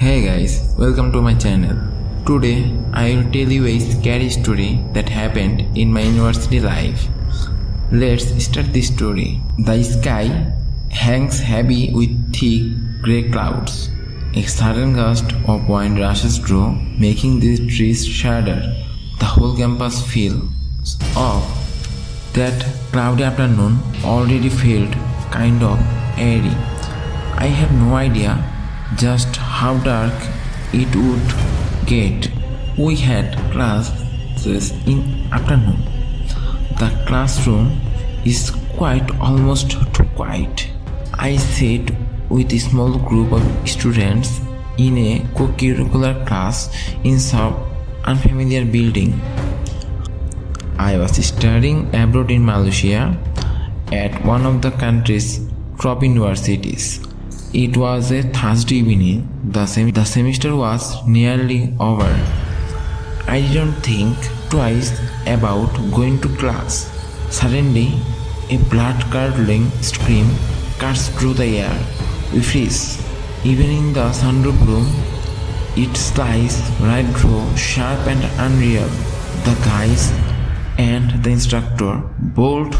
Hey guys, welcome to my channel. Today I will tell you a scary story that happened in my university life. Let's start the story. The sky hangs heavy with thick grey clouds. A sudden gust of wind rushes through, making the trees shudder. The whole campus feels off. That cloudy afternoon already felt kind of airy. I had no idea just how dark it would get. We had classes in afternoon. The classroom is quite almost too quiet. I sat with a small group of students in a co-curricular class in some unfamiliar building. I was studying abroad in Malaysia at one of the country's top universities. It was a Thursday evening. The semester was nearly over. I didn't think twice about going to class. Suddenly, a blood-curdling scream cuts through the air. We freeze. Even in the sunroof room, it slices right through, sharp and unreal. The guys and the instructor bolt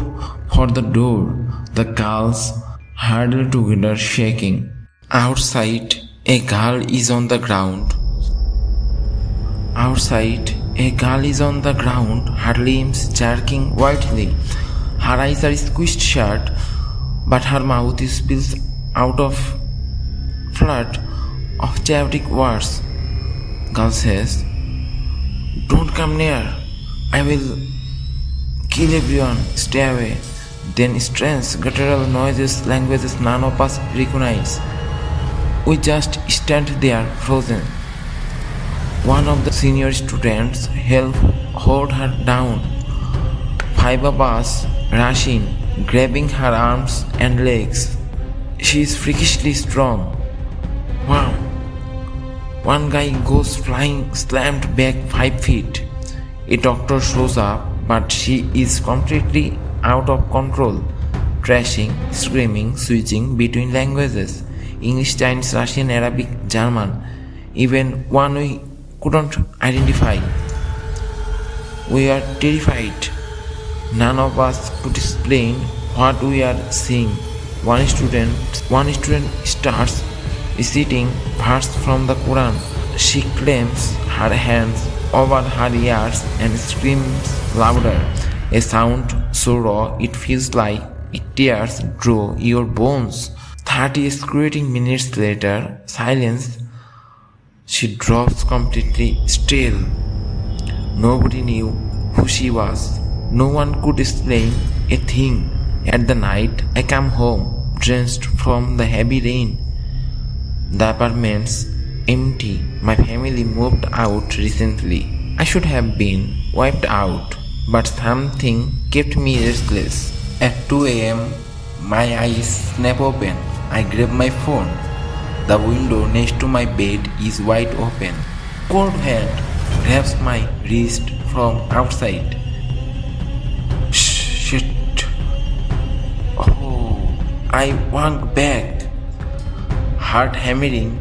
for the door. The girls huddle together, shaking. Outside, a girl is on the ground. Her limbs jerking wildly. Her eyes are squeezed shut, but her mouth is spills out of flood of chaotic words. Girl says, "Don't come near. I will kill everyone. Stay away." Then strange guttural noises, languages none of us recognize. We just stand there frozen. One of the senior students hold her down. 5 of us rush in, grabbing her arms and legs. She is freakishly strong. Wow! One guy goes flying, slammed back 5 feet. A doctor shows up, but she is completely out of control, trashing, screaming, switching between languages. English, Chinese, Russian, Arabic, German, even one we couldn't identify. We are terrified. None of us could explain what we are seeing. One student starts reciting verse from the Quran. She clamps her hands over her ears and screams louder. A sound so raw it feels like it tears through your bones. 30 screeching minutes later, silence. She drops completely still. Nobody knew who she was. No one could explain a thing. At the night, I come home, drenched from the heavy rain. The apartment's empty. My family moved out recently. I should have been wiped out, but something kept me restless. At 2 a.m., my eyes snap open. I grab my phone. The window next to my bed is wide open. Cold hand grabs my wrist from outside. Shit. Oh, I walk back. Heart hammering,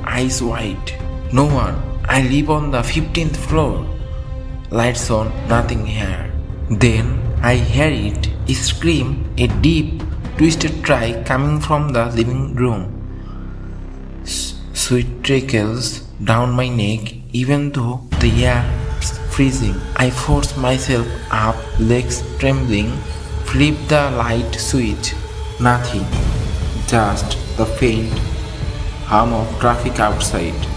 eyes wide. No one. I live on the 15th floor. Lights on, nothing here. Then I hear it scream, a deep, twisted cry coming from the living room. Sweat trickles down my neck even though the air is freezing. I force myself up, legs trembling, flip the light switch. Nothing, just the faint hum of traffic outside.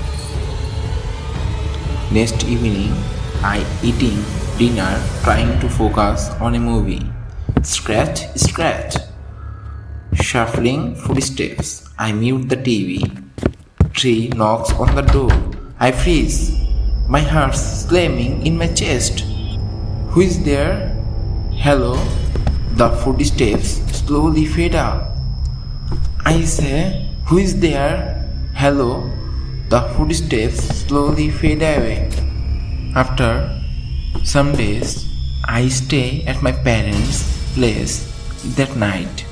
Next evening, I eating dinner, trying to focus on a movie. Scratch, scratch. Shuffling footsteps. I mute the TV. Tree knocks on the door. I freeze. My heart slamming in my chest. Who is there? Hello? The footsteps slowly fade out. I say, who is there? Hello? The footsteps slowly fade away. After some days, I stay at my parents' place that night,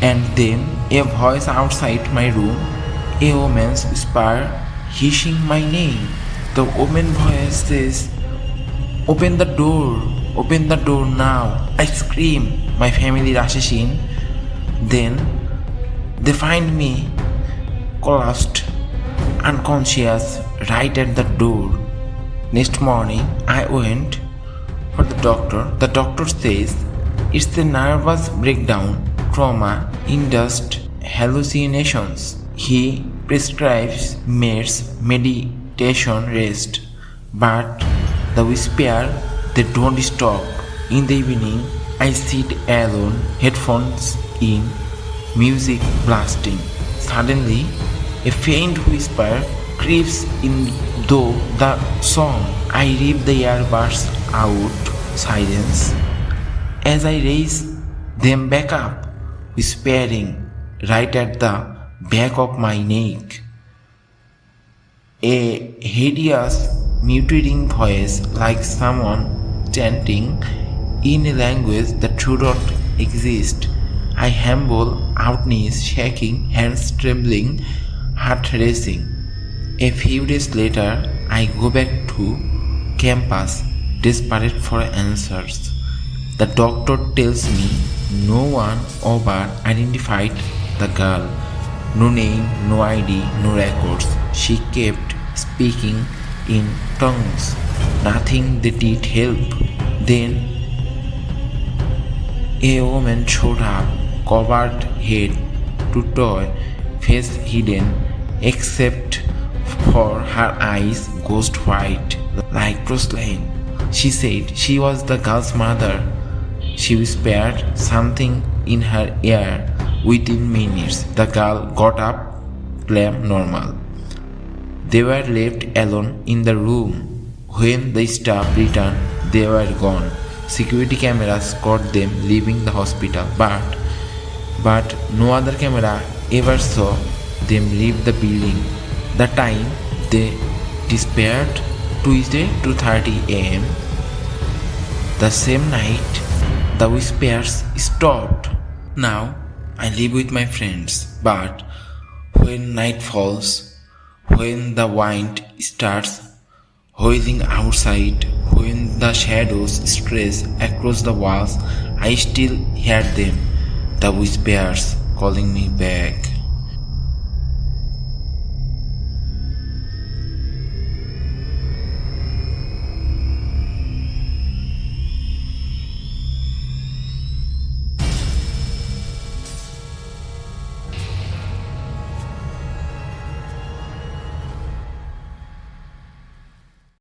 and then a voice outside my room A woman's whisper hissing my name. The woman's voice says, "Open the door now." I scream. My family rushes in. Then they find me collapsed, unconscious, right at the door. Next morning, I went for the doctor. The doctor says it's a nervous breakdown, trauma-induced hallucinations. He prescribes meds, meditation, rest. But the whisper, they don't stop. In the evening, I sit alone, headphones in, music blasting. Suddenly, a faint whisper creeps in through the song. I rip the earbuds out, silence. As I raise them back up, whispering right at the back of my neck. A hideous, mutilating voice like someone chanting in a language that should not exist. I humble out, knees shaking, hands trembling, heart racing. A few days later, I go back to campus, desperate for answers. The doctor tells me no one ever identified the girl. No name, no ID, no records. She kept speaking in tongues. Nothing they did help. Then a woman showed up, covered head to toe, face hidden, except for her eyes ghost white, like porcelain. She said she was the girl's mother. She whispered something in her ear. Within minutes, the girl got up, claimed normal. They were left alone in the room. When the staff returned, they were gone. Security cameras caught them leaving the hospital, but no other camera ever saw them leave the building. The time they disappeared, Tuesday 2:30 a.m. The same night, the whispers stopped. Now, I live with my friends, but when night falls, when the wind starts wailing outside, when the shadows stretch across the walls, I still hear them, the whispers calling me back.